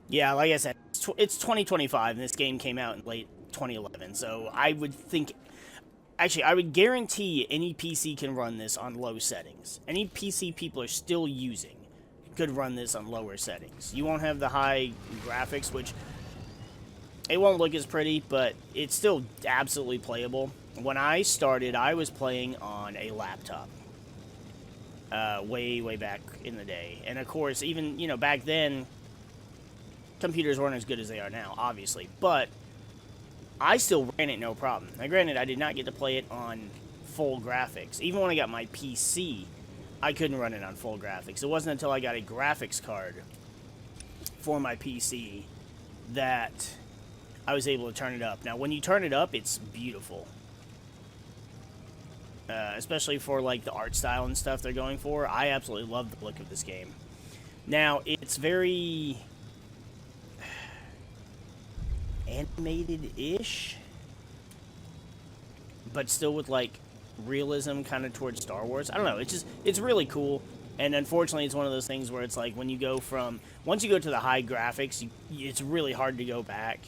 Yeah, like I said, it's 2025, and this game came out in late 2011. So I would think, actually, I would guarantee any PC can run this on low settings. Any PC people are still using could run this on lower settings. You won't have the high graphics, which it won't look as pretty, but it's still absolutely playable. When I started, I was playing on a laptop. Way back in the day. And of course, even, back then, computers weren't as good as they are now, obviously. But I still ran it no problem. Now, granted, I did not get to play it on full graphics. Even when I got my PC, I couldn't run it on full graphics. It wasn't until I got a graphics card for my PC that I was able to turn it up. Now, when you turn it up, it's beautiful. Especially for, like, the art style and stuff they're going for. I absolutely love the look of this game. Now, it's very animated-ish, but still with, like, realism kind of towards Star Wars. I don't know, it's really cool. And unfortunately, it's one of those things where it's like, when you go from, once you go to the high graphics, it's really hard to go back.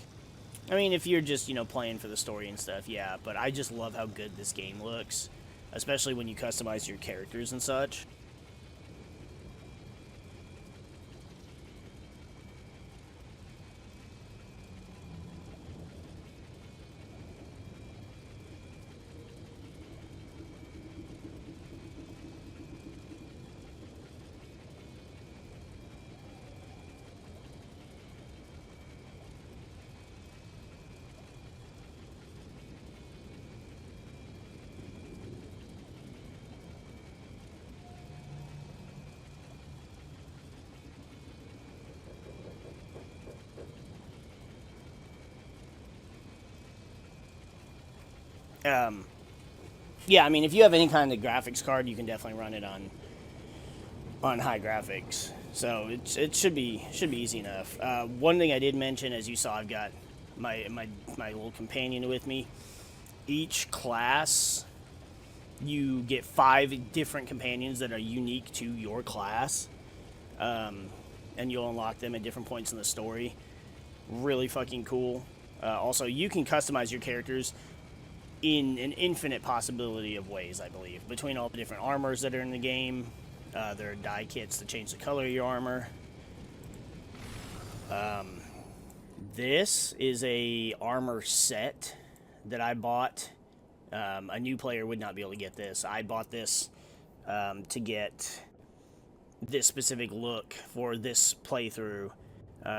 I mean, if you're just, playing for the story and stuff, yeah, but I just love how good this game looks, especially when you customize your characters and such. Um, yeah, I mean, if you have any kind of graphics card, you can definitely run it on high graphics. So it should be easy enough. One thing I did mention, as you saw, I've got my little companion with me. Each class, you get 5 different companions that are unique to your class, and you'll unlock them at different points in the story. Really fucking cool. Also, you can customize your characters in an infinite possibility of ways, I believe, between all the different armors that are in the game. There are dye kits to change the color of your armor. This is a armor set that I bought. A new player would not be able to get this. I bought this to get this specific look for this playthrough,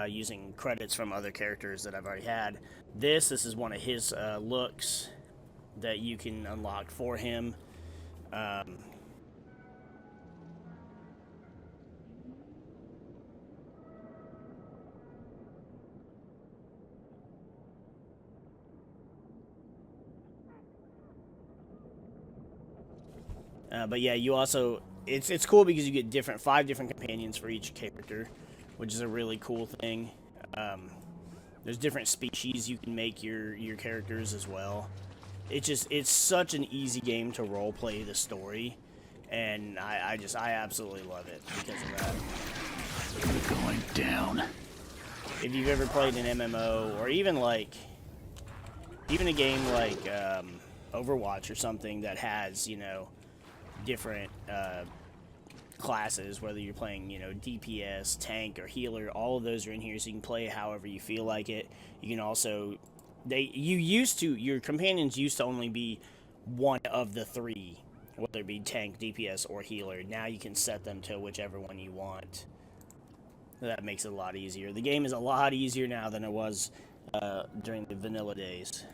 using credits from other characters that I've already had. This is one of his looks that you can unlock for him. But yeah, you also, it's cool because you get 5 different companions for each character, which is a really cool thing. There's different species you can make your characters as well. It's such an easy game to role play the story, and I absolutely love it because of that. They're going down. If you've ever played an MMO, or even a game like Overwatch or something that has, different classes, whether you're playing, DPS, tank, or healer, all of those are in here, so you can play however you feel like it. You can also, your companions used to only be one of the 3, whether it be tank, DPS, or healer. Now you can set them to whichever one you want. That makes it a lot easier. The game is a lot easier now than it was during the vanilla days.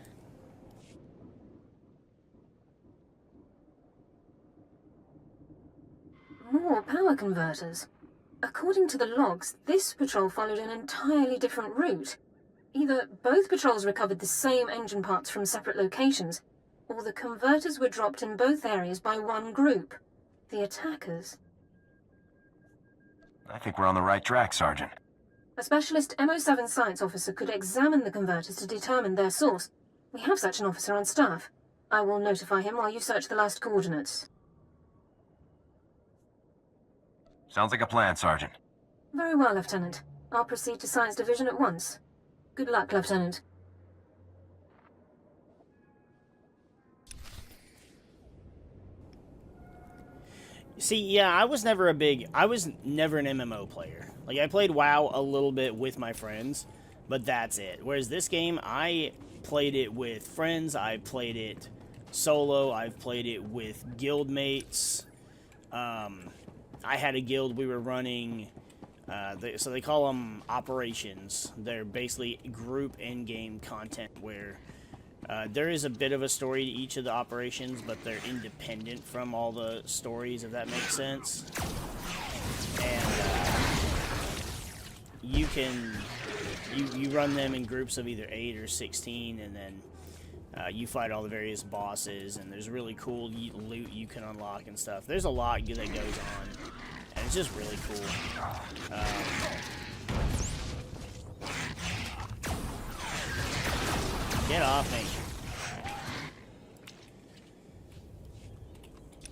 More power converters. According to the logs, this patrol followed an entirely different route. Either both patrols recovered the same engine parts from separate locations, or the converters were dropped in both areas by one group, the attackers. I think we're on the right track, Sergeant. A specialist MO7 science officer could examine the converters to determine their source. We have such an officer on staff. I will notify him while you search the last coordinates. Sounds like a plan, Sergeant. Very well, Lieutenant. I'll proceed to Science Division at once. Good luck, Lieutenant. See, yeah, I was never an MMO player. Like, I played WoW a little bit with my friends, but that's it. Whereas this game, I played it with friends, I played it solo, I've played it with guildmates. I had a guild we were running, so they call them operations. They're basically group in-game content where there is a bit of a story to each of the operations, but they're independent from all the stories, if that makes sense. And you run them in groups of either 8 or 16, and then you fight all the various bosses, and there's really cool loot you can unlock and stuff. There's a lot that goes on, and it's just really cool. Get off me.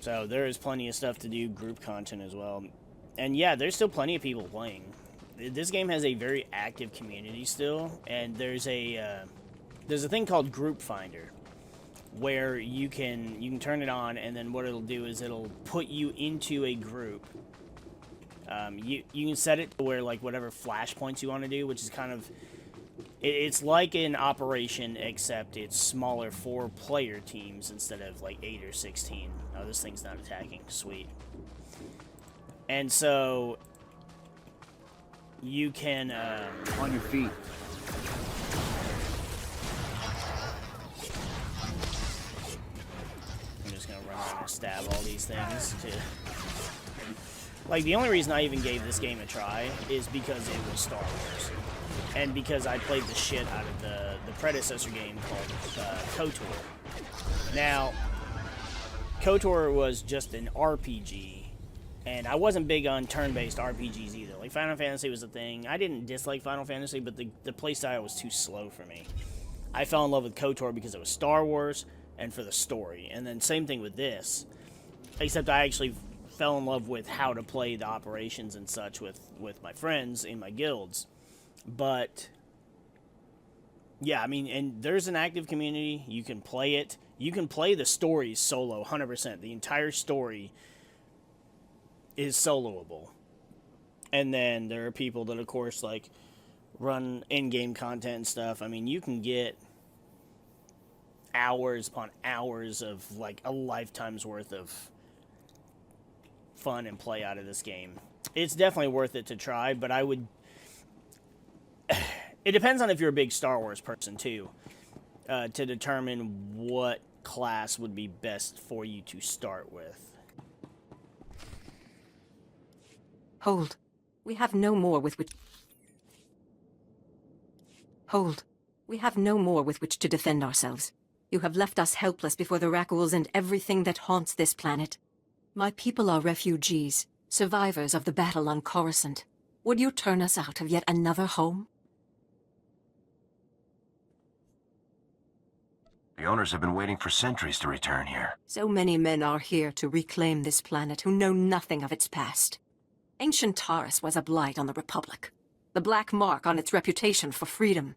So there is plenty of stuff to do, group content as well. And yeah, there's still plenty of people playing. This game has a very active community still, and there's a thing called Group Finder, where you can turn it on, and then what it'll do is it'll put you into a group. You can set it to where, like, whatever flashpoints you want to do, which is kind of... It's like an operation, except it's smaller 4-player teams instead of, like, 8 or 16. Oh, this thing's not attacking. Sweet. And so... you can, On your feet. I'm just gonna run around and stab all these things to... Like, the only reason I even gave this game a try is because it was Star Wars. And because I played the shit out of the predecessor game called KOTOR. Now, KOTOR was just an RPG, and I wasn't big on turn-based RPGs either. Like, Final Fantasy was a thing. I didn't dislike Final Fantasy, but the playstyle was too slow for me. I fell in love with KOTOR because it was Star Wars and for the story. And then same thing with this, except I actually fell in love with how to play the operations and such with my friends in my guilds. But yeah, I mean, and there's an active community. You can play it. You can play the stories solo 100%. The entire story is soloable. And then there are people that, of course, like, run in-game content and stuff. I mean, you can get hours upon hours of, like, a lifetime's worth of fun and play out of this game. It's definitely worth it to try, but I would... It depends on if you're a big Star Wars person, too, to determine what class would be best for you to start with. Hold. We have no more with which... Hold. We have no more with which to defend ourselves. You have left us helpless before the Rakuls and everything that haunts this planet. My people are refugees, survivors of the battle on Coruscant. Would you turn us out of yet another home? The owners have been waiting for centuries to return here. So many men are here to reclaim this planet who know nothing of its past. Ancient Taurus was a blight on the Republic, the black mark on its reputation for freedom.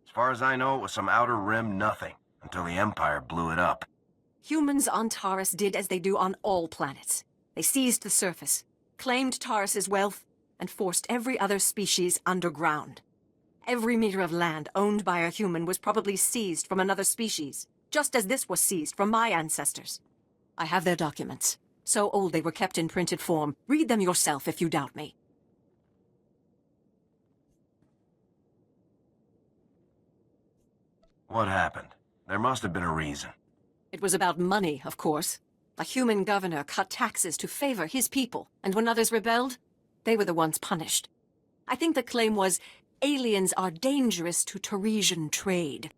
As far as I know, it was some outer rim nothing, until the Empire blew it up. Humans on Taurus did as they do on all planets. They seized the surface, claimed Taurus's wealth, and forced every other species underground. Every meter of land owned by a human was probably seized from another species, just as this was seized from my ancestors. I have their documents. So old they were kept in printed form. Read them yourself if you doubt me. What happened? There must have been a reason. It was about money, of course. A human governor cut taxes to favor his people, and when others rebelled, they were the ones punished. I think the claim was, aliens are dangerous to Taresian trade.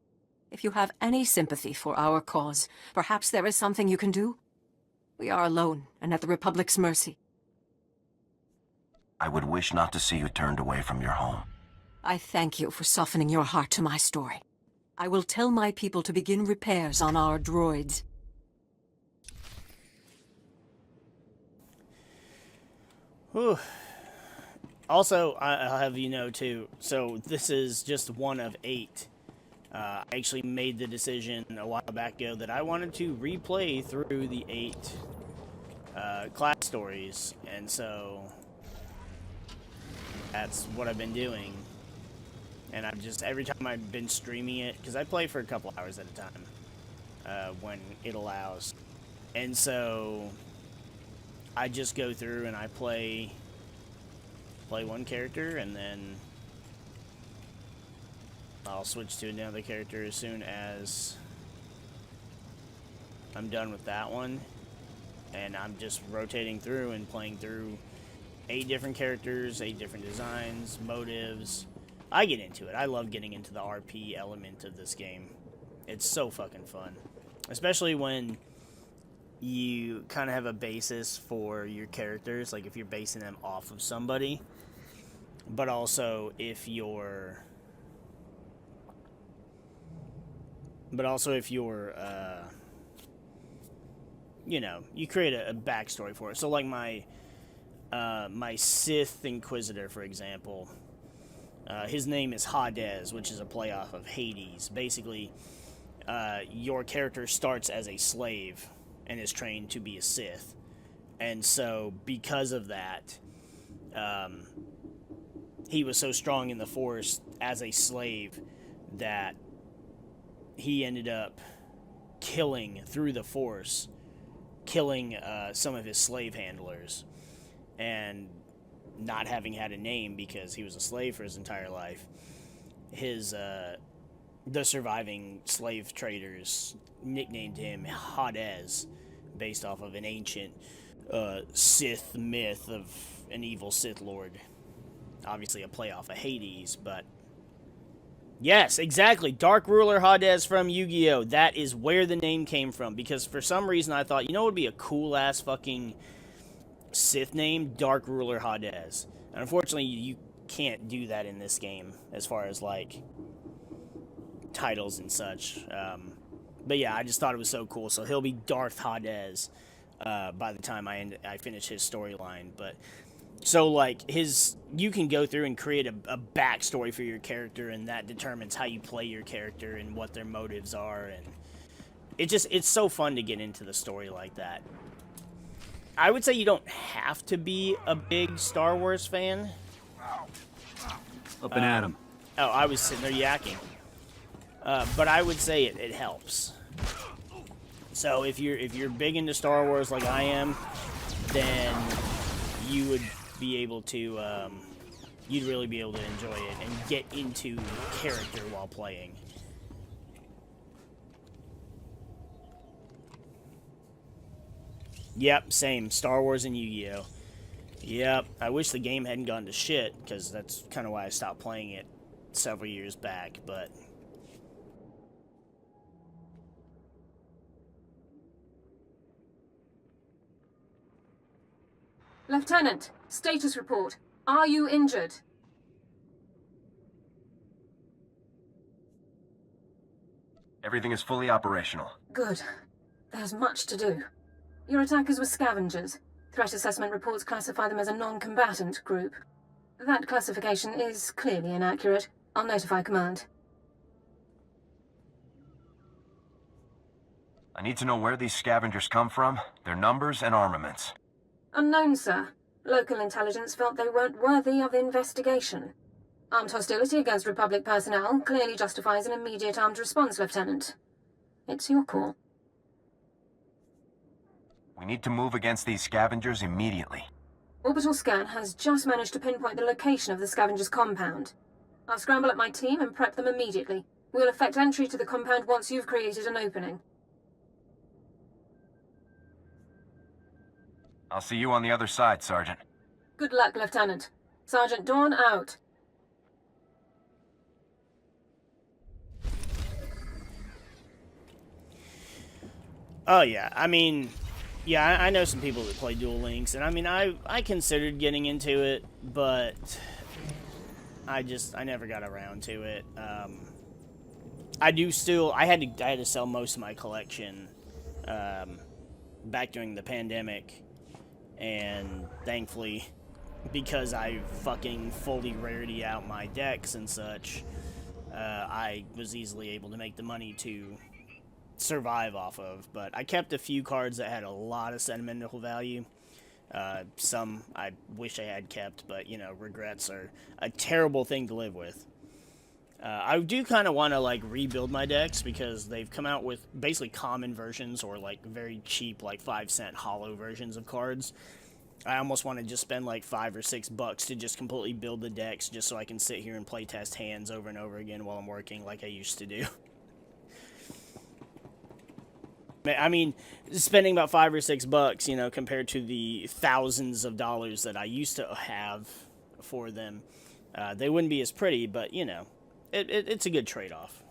If you have any sympathy for our cause, perhaps there is something you can do? We are alone and at the Republic's mercy. I would wish not to see you turned away from your home. I thank you for softening your heart to my story. I will tell my people to begin repairs on our droids. Whew. Also, I'll have you know, too, so this is just one of 8. I actually made the decision a while back ago that I wanted to replay through the 8 class stories, and so that's what I've been doing. And I've just, every time I've been streaming it, because I play for a couple hours at a time, when it allows. And so I just go through and I play one character, and then I'll switch to another character as soon as I'm done with that one. And I'm just rotating through and playing through 8 different characters, 8 different designs, motives. I get into it. I love getting into the RP element of this game. It's so fucking fun. Especially when you kind of have a basis for your characters, like if you're basing them off of somebody. But also if you're... you know, you create a backstory for it. So like my Sith Inquisitor, for example, his name is Hades, which is a play off of Hades. Basically, your character starts as a slave and is trained to be a Sith. And so because of that, he was so strong in the Force as a slave that he ended up killing, through the Force, killing some of his slave handlers, and not having had a name because he was a slave for his entire life. The surviving slave traders nicknamed him Hades, based off of an ancient Sith myth of an evil Sith Lord. Obviously a play off of Hades, but yes, exactly. Dark Ruler Hades from Yu-Gi-Oh! That is where the name came from, because for some reason I thought, you know what would be a cool-ass fucking Sith name? Dark Ruler Hades. And unfortunately, you can't do that in this game, as far as, like, titles and such. But yeah, I just thought it was so cool. So he'll be Darth Hades by the time I finish his storyline. But so, like, you can go through and create a backstory for your character, and that determines how you play your character and what their motives are, and it's so fun to get into the story like that. I would say you don't have to be a big Star Wars fan. Up and at 'em. Oh, I was sitting there yakking. But I would say it helps. So if you're big into Star Wars like I am, then you would be able to, you'd really be able to enjoy it and get into character while playing. Yep, same. Star Wars and Yu-Gi-Oh! Yep, I wish the game hadn't gone to shit, because that's kind of why I stopped playing it several years back, but... Lieutenant, status report. Are you injured? Everything is fully operational. Good. There's much to do. Your attackers were scavengers. Threat assessment reports classify them as a non-combatant group. That classification is clearly inaccurate. I'll notify command. I need to know where these scavengers come from, their numbers and armaments. Unknown, sir. Local intelligence felt they weren't worthy of investigation. Armed hostility against Republic personnel clearly justifies an immediate armed response, Lieutenant. It's your call. We need to move against these scavengers immediately. Orbital scan has just managed to pinpoint the location of the scavengers' compound. I'll scramble up my team and prep them immediately. We'll effect entry to the compound once you've created an opening. I'll see you on the other side, Sergeant. Good luck, Lieutenant. Sergeant Dawn out. Oh, yeah. I mean, yeah, I know some people that play Duel Links, and I mean, I considered getting into it, but I never got around to it. I had to sell most of my collection back during the pandemic, and thankfully because I fucking fully rarity out my decks and such, I was easily able to make the money to survive off of. But I kept a few cards that had a lot of sentimental value. Some I wish I had kept, but, you know, regrets are a terrible thing to live with. I do kind of want to, like, rebuild my decks, because they've come out with basically common versions or, like, very cheap, like, 5-cent hollow versions of cards. I almost want to just spend, like, $5 or $6 to just completely build the decks, just so I can sit here and play test hands over and over again while I'm working like I used to do. I mean, spending about $5 or $6, you know, compared to the thousands of dollars that I used to have for them, they wouldn't be as pretty, but, you know, it's a good trade-off.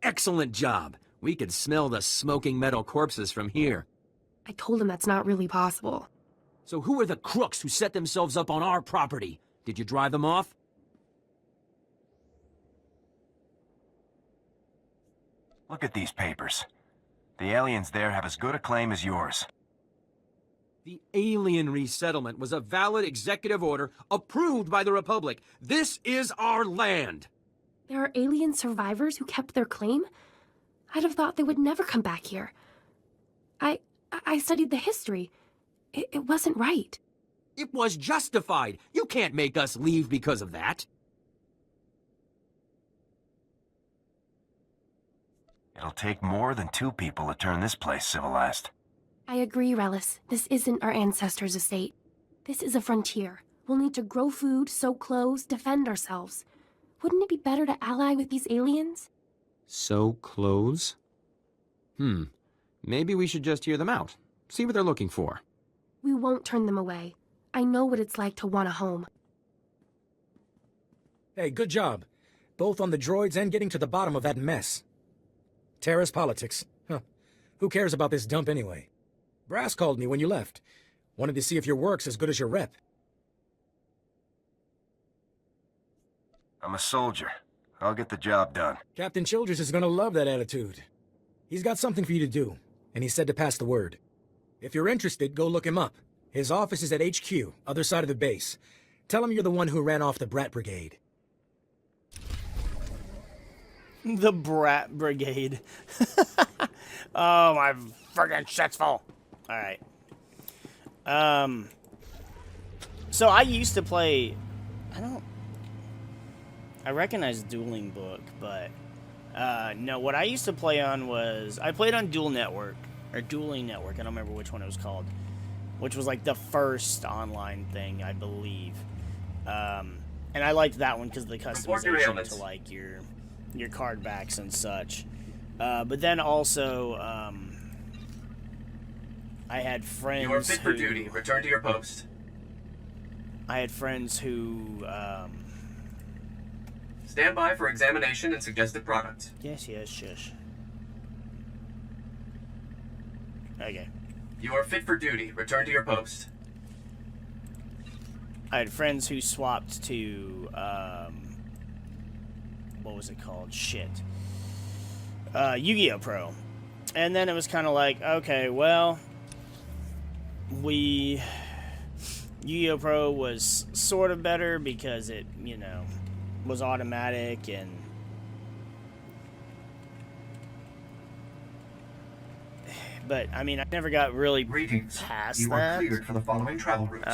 Excellent job. We could smell the smoking metal corpses from here. I told him that's not really possible. So who are the crooks who set themselves up on our property? Did you drive them off? Look at these papers. The aliens there have as good a claim as yours. The alien resettlement was a valid executive order approved by the Republic. This is our land. There are alien survivors who kept their claim? I'd have thought they would never come back here. I studied the history. It wasn't right. It was justified. You can't make us leave because of that. It'll take more than 2 people to turn this place civilized. I agree, Relis. This isn't our ancestors' estate. This is a frontier. We'll need to grow food, sew clothes, defend ourselves. Wouldn't it be better to ally with these aliens? Sew clothes? Maybe we should just hear them out. See what they're looking for. We won't turn them away. I know what it's like to want a home. Hey, good job. Both on the droids and getting to the bottom of that mess. Terrace politics. Huh. Who cares about this dump anyway? Brass called me when you left. Wanted to see if your work's as good as your rep. I'm a soldier. I'll get the job done. Captain Childress is gonna love that attitude. He's got something for you to do, and he said to pass the word. If you're interested, go look him up. His office is at HQ, other side of the base. Tell him you're the one who ran off the Brat Brigade. The Brat Brigade. Oh, my friggin' shit's full. Alright. So I used to play... I recognize Dueling Book, but... no, what I used to play on was... I played on Dueling Network. I don't remember which one it was called. Which was like the first online thing, I believe. And I liked that one because of the customization to like your card backs and such. But then also, I had friends. You are fit for duty. Return to your post. I had friends who. Stand by for examination and suggested product. Yes, shush. Okay. You are fit for duty. Return to your post. I had friends who swapped to, what was it called? Shit. Yu-Gi-Oh! Pro. And then it was kind of like, okay, well, Yu-Gi-Oh! Pro was sort of better because it, you know, was automatic and... But, I mean, I never got really past you that. are cleared for the following travel routes.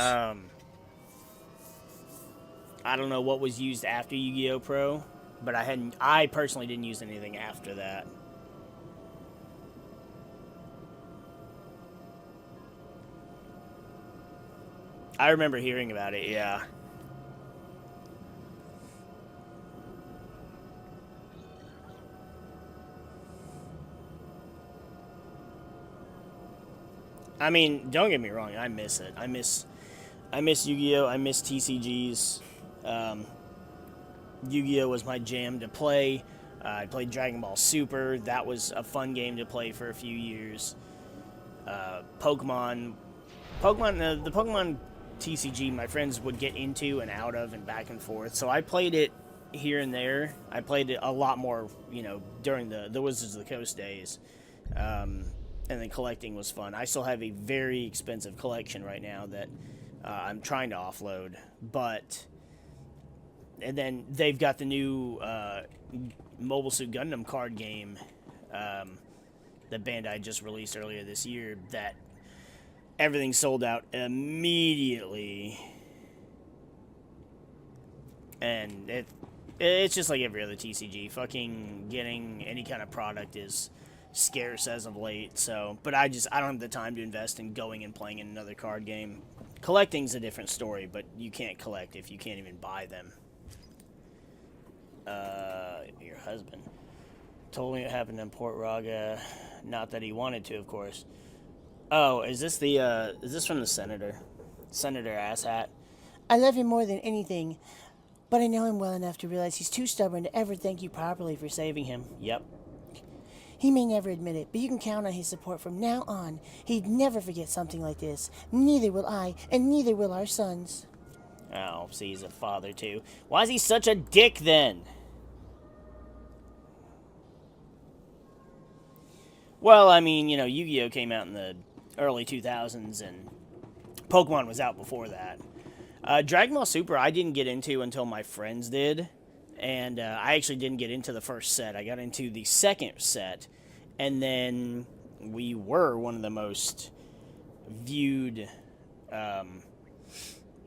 I don't know what was used after Yu-Gi-Oh! Pro, but I personally didn't use anything after that. I remember hearing about it, yeah. I mean, don't get me wrong, I miss it. I miss Yu-Gi-Oh! I miss TCGs. Yu-Gi-Oh! Was my jam to play. I played Dragon Ball Super. That was a fun game to play for a few years. Pokemon, the Pokemon TCG, my friends would get into and out of and back and forth. So I played it here and there. I played it a lot more, you know, during the Wizards of the Coast days. And then collecting was fun. I still have a very expensive collection right now that I'm trying to offload. And then they've got the new Mobile Suit Gundam card game that Bandai just released earlier this year that everything sold out immediately. And it's just like every other TCG. Fucking getting any kind of product is scarce as of late. So, but I don't have the time to invest in going and playing in another card game. Collecting's a different story, but you can't collect if you can't even buy them. Your husband told me it happened in Port Raga. Not that he wanted to, of course. Oh, is this from the Senator? Senator Asshat. I love him more than anything, but I know him well enough to realize he's too stubborn to ever thank you properly for saving him. Yep. He may never admit it, but you can count on his support from now on. He'd never forget something like this. Neither will I, and neither will our sons. Oh, see, he's a father, too. Why is he such a dick, then? Well, I mean, you know, Yu-Gi-Oh! Came out in the early 2000s, and Pokemon was out before that. Dragon Ball Super I didn't get into until my friends did, and I actually didn't get into the first set. I got into the second set, and then we were one of the most viewed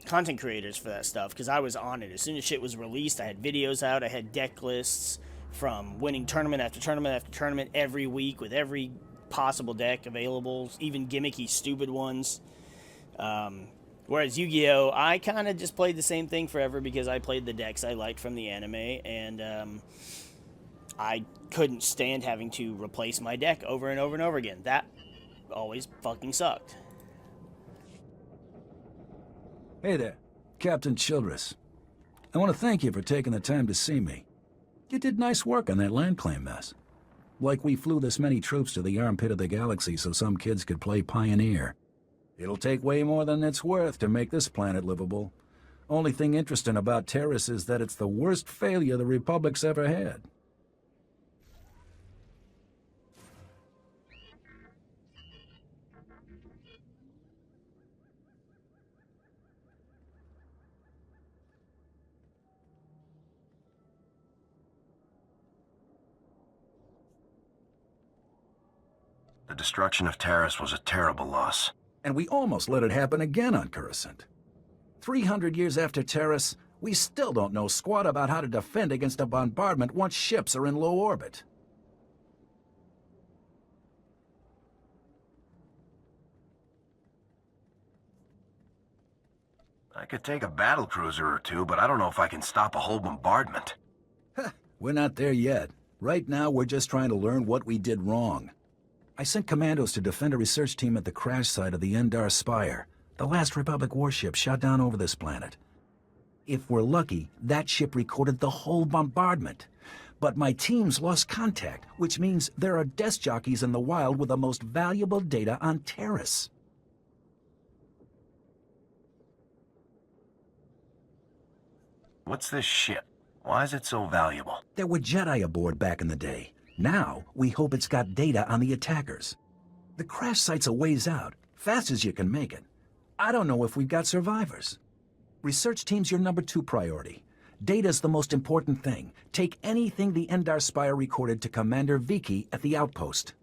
content creators for that stuff, because I was on it. As soon as shit was released, I had videos out, I had deck lists from winning tournament after tournament after tournament every week with every possible deck available, even gimmicky, stupid ones. Whereas Yu-Gi-Oh! I kind of just played the same thing forever because I played the decks I liked from the anime, and I couldn't stand having to replace my deck over and over and over again. That always fucking sucked. Hey there, Captain Childress. I want to thank you for taking the time to see me. You did nice work on that land claim mess. Like we flew this many troops to the armpit of the galaxy so some kids could play Pioneer. It'll take way more than it's worth to make this planet livable. Only thing interesting about Terrace is that it's the worst failure the Republic's ever had. The destruction of Terrace was a terrible loss. And we almost let it happen again on Coruscant. 300 years after Terrace, we still don't know squat about how to defend against a bombardment once ships are in low orbit. I could take a battle cruiser or two, but I don't know if I can stop a whole bombardment. We're not there yet. Right now, we're just trying to learn what we did wrong. I sent commandos to defend a research team at the crash site of the Endar Spire, the last Republic warship shot down over this planet. If we're lucky, that ship recorded the whole bombardment. But my teams lost contact, which means there are desk jockeys in the wild with the most valuable data on Terrace. What's this ship? Why is it so valuable? There were Jedi aboard back in the day. Now, we hope it's got data on the attackers. The crash site's a ways out, fast as you can make it. I don't know if we've got survivors. Research team's your number 2 priority. Data's the most important thing. Take anything the Endar Spire recorded to Commander Viki at the outpost.